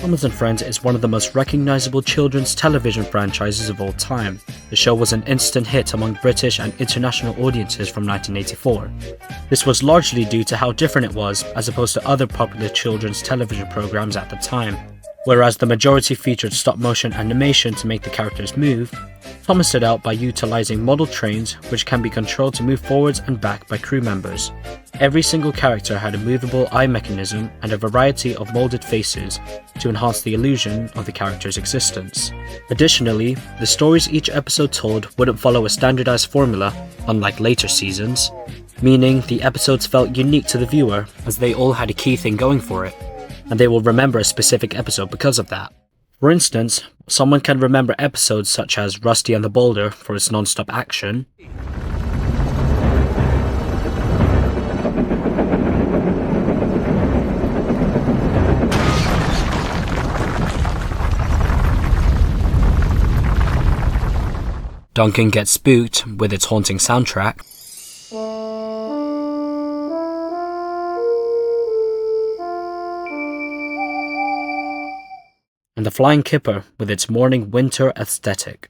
Thomas & Friends is one of the most recognizable children's television franchises of all time. The show was an instant hit among British and international audiences from 1984. This was largely due to how different it was as opposed to other popular children's television programs at the time. Whereas the majority featured stop-motion animation to make the characters move, Thomas stood out by utilizing model trains which can be controlled to move forwards and back by crew members. Every single character had a movable eye mechanism and a variety of molded faces to enhance the illusion of the character's existence. Additionally, the stories each episode told wouldn't follow a standardized formula, unlike later seasons, meaning the episodes felt unique to the viewer as they all had a key thing going for it, and they will remember a specific episode because of that. For instance, someone can remember episodes such as Rusty and the Boulder for its non-stop action, Duncan Gets Spooked with its haunting soundtrack, and The Flying Kipper with its morning winter aesthetic.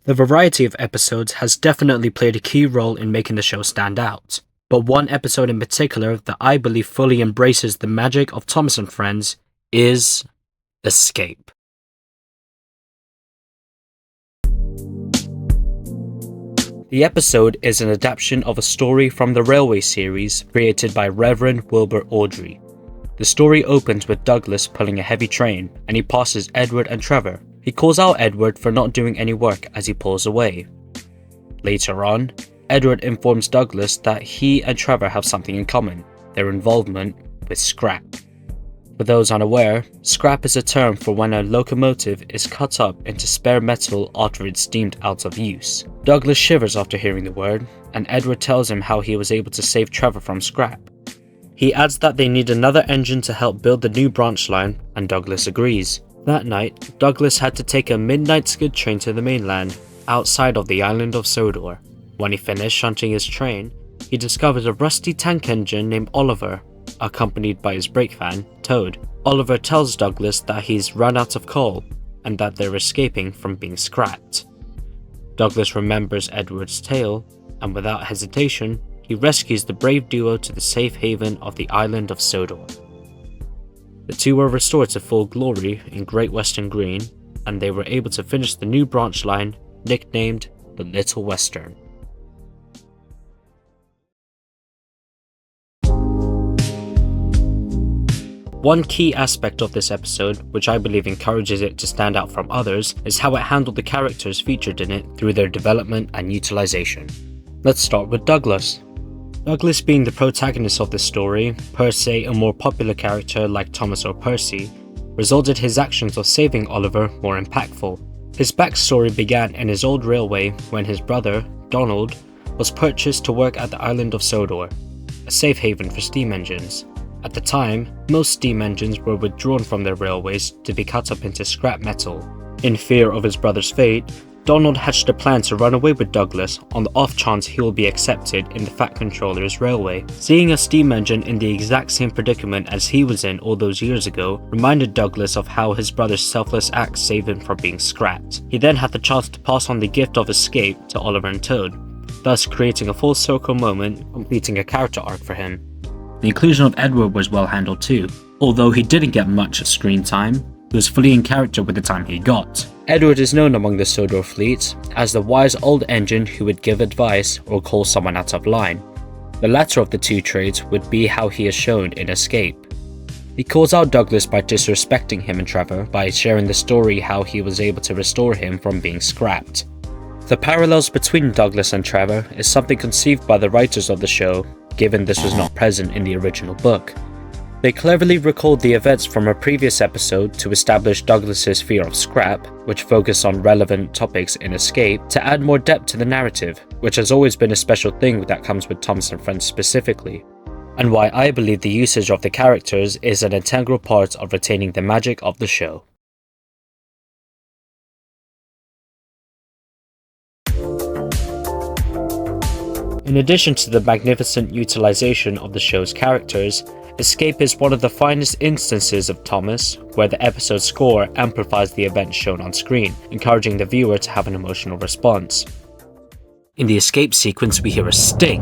The variety of episodes has definitely played a key role in making the show stand out, but one episode in particular that I believe fully embraces the magic of Thomas & Friends is Escape. The episode is an adaptation of a story from the Railway series created by Reverend Wilbur Awdry. The story opens with Douglas pulling a heavy train, and he passes Edward and Trevor. He calls out Edward for not doing any work as he pulls away. Later on, Edward informs Douglas that he and Trevor have something in common: their involvement with scrap. For those unaware, scrap is a term for when a locomotive is cut up into spare metal after it's deemed out of use. Douglas shivers after hearing the word, and Edward tells him how he was able to save Trevor from scrap. He adds that they need another engine to help build the new branch line, and Douglas agrees. That night, Douglas had to take a midnight skid train to the mainland, outside of the island of Sodor. When he finished shunting his train, he discovers a rusty tank engine named Oliver, accompanied by his brake van, Toad. Oliver tells Douglas that he's run out of coal, and that they're escaping from being scrapped. Douglas remembers Edward's tale, and without hesitation, he rescues the brave duo to the safe haven of the island of Sodor. The two were restored to full glory in Great Western Green, and they were able to finish the new branch line, nicknamed the Little Western. One key aspect of this episode, which I believe encourages it to stand out from others, is how it handled the characters featured in it through their development and utilization. Let's start with Douglas. Douglas being the protagonist of this story, per se a more popular character like Thomas or Percy, resulted his actions of saving Oliver more impactful. His backstory began in his old railway when his brother, Donald, was purchased to work at the island of Sodor, a safe haven for steam engines. At the time, most steam engines were withdrawn from their railways to be cut up into scrap metal. In fear of his brother's fate, Donald hatched a plan to run away with Douglas on the off chance he will be accepted in the Fat Controller's railway. Seeing a steam engine in the exact same predicament as he was in all those years ago reminded Douglas of how his brother's selfless acts saved him from being scrapped. He then had the chance to pass on the gift of escape to Oliver and Toad, thus creating a full circle moment, completing a character arc for him. The inclusion of Edward was well handled too. Although he didn't get much screen time, he was fully in character with the time he got. Edward is known among the Sodor fleet as the wise old engine who would give advice or call someone out of line. The latter of the two traits would be how he is shown in Escape. He calls out Douglas by disrespecting him and Trevor by sharing the story how he was able to restore him from being scrapped. The parallels between Douglas and Trevor is something conceived by the writers of the show, given this was not present in the original book. They cleverly recalled the events from a previous episode to establish Douglas's fear of scrap, which focused on relevant topics in Escape, to add more depth to the narrative, which has always been a special thing that comes with Thomas & Friends specifically, and why I believe the usage of the characters is an integral part of retaining the magic of the show. In addition to the magnificent utilization of the show's characters, Escape is one of the finest instances of Thomas, where the episode score amplifies the events shown on screen, encouraging the viewer to have an emotional response. In the escape sequence, we hear a sting,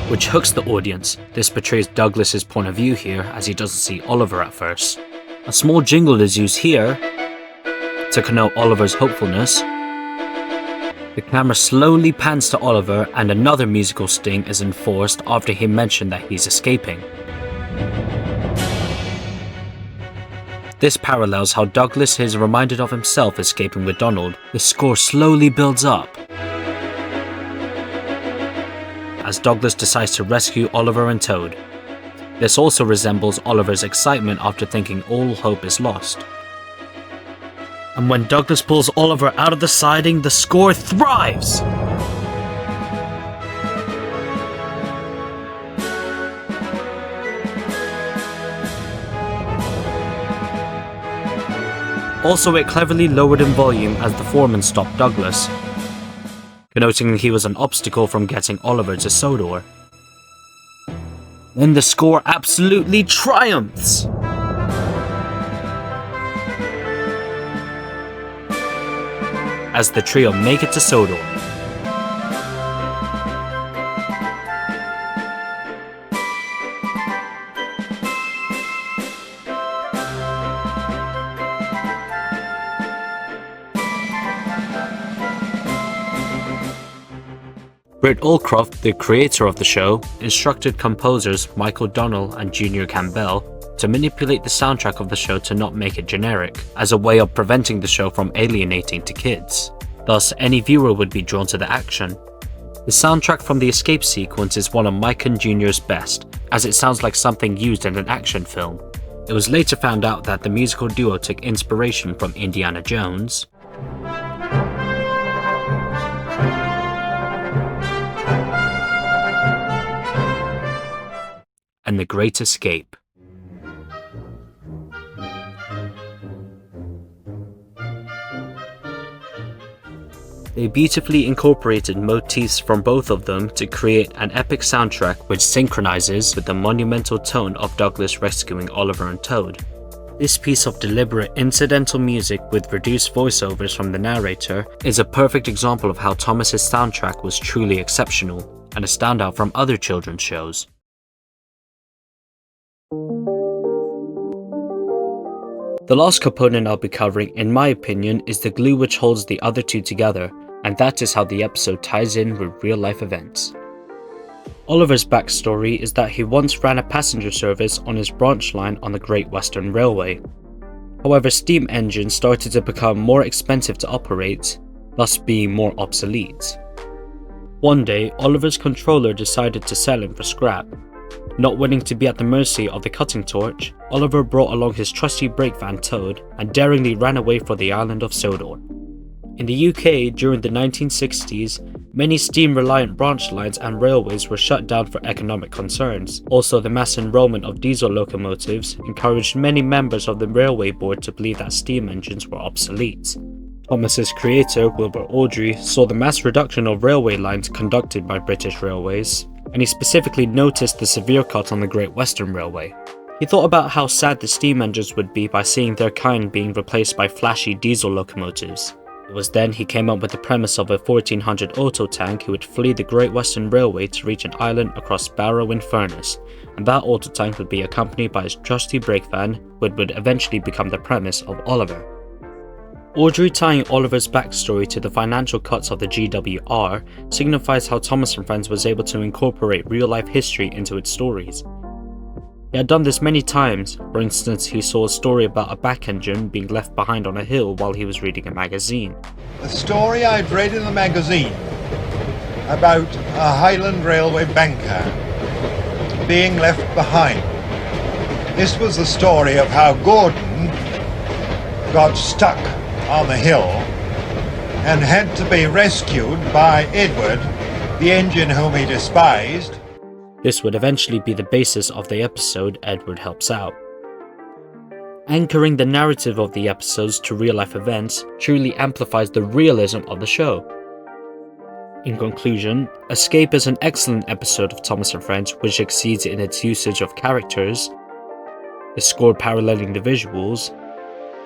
which hooks the audience. This portrays Douglas's point of view here, as he doesn't see Oliver at first. A small jingle is used here to connote Oliver's hopefulness. The camera slowly pans to Oliver, and another musical sting is enforced after he mentioned that he's escaping. This parallels how Douglas is reminded of himself escaping with Donald. The score slowly builds up as Douglas decides to rescue Oliver and Toad. This also resembles Oliver's excitement after thinking all hope is lost. And when Douglas pulls Oliver out of the siding, the score thrives! Also, it cleverly lowered in volume as the foreman stopped Douglas, connoting he was an obstacle from getting Oliver to Sodor. Then the score absolutely triumphs! As the trio make it to Sodor. Britt Allcroft, the creator of the show, instructed composers Michael Donnell and Junior Campbell to manipulate the soundtrack of the show to not make it generic, as a way of preventing the show from alienating to kids. Thus, any viewer would be drawn to the action. The soundtrack from the escape sequence is one of Mike and Junior's best, as it sounds like something used in an action film. It was later found out that the musical duo took inspiration from Indiana Jones, and The Great Escape. They beautifully incorporated motifs from both of them to create an epic soundtrack which synchronizes with the monumental tone of Douglas rescuing Oliver and Toad. This piece of deliberate incidental music with reduced voiceovers from the narrator is a perfect example of how Thomas's soundtrack was truly exceptional and a standout from other children's shows. The last component I'll be covering, in my opinion, is the glue which holds the other two together, and that is how the episode ties in with real-life events. Oliver's backstory is that he once ran a passenger service on his branch line on the Great Western Railway. However, steam engines started to become more expensive to operate, thus being more obsolete. One day, Oliver's controller decided to sell him for scrap. Not willing to be at the mercy of the cutting torch, Oliver brought along his trusty brake van Toad and daringly ran away for the island of Sodor. In the UK, during the 1960s, many steam-reliant branch lines and railways were shut down for economic concerns. Also, the mass enrollment of diesel locomotives encouraged many members of the railway board to believe that steam engines were obsolete. Thomas's creator, Wilbur Awdry, saw the mass reduction of railway lines conducted by British Railways, and he specifically noticed the severe cut on the Great Western Railway. He thought about how sad the steam engines would be by seeing their kind being replaced by flashy diesel locomotives. It was then he came up with the premise of a 1400 auto tank who would flee the Great Western Railway to reach an island across Barrow in Furness, and that auto tank would be accompanied by his trusty brake van, which would eventually become the premise of Oliver. Awdry tying Oliver's backstory to the financial cuts of the GWR signifies how Thomas and Friends was able to incorporate real-life history into its stories. He had done this many times. For instance, he saw a story about a back engine being left behind on a hill while he was reading a magazine. A story I'd read in the magazine about a Highland Railway banker being left behind. This was the story of how Gordon got stuck on the hill and had to be rescued by Edward, the engine whom he despised. This would eventually be the basis of the episode Edward Helps Out. Anchoring the narrative of the episodes to real-life events truly amplifies the realism of the show. In conclusion, Escape is an excellent episode of Thomas and Friends which exceeds in its usage of characters, the score paralleling the visuals,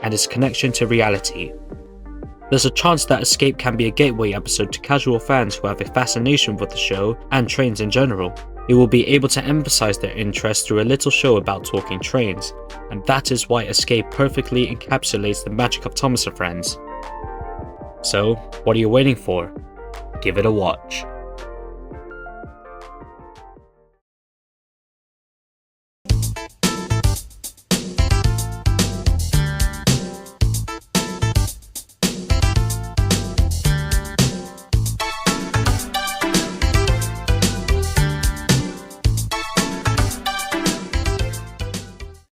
and its connection to reality. There's a chance that Escape can be a gateway episode to casual fans who have a fascination with the show and trains in general. It will be able to emphasize their interest through a little show about talking trains, and that is why Escape perfectly encapsulates the magic of Thomas and Friends. So, what are you waiting for? Give it a watch.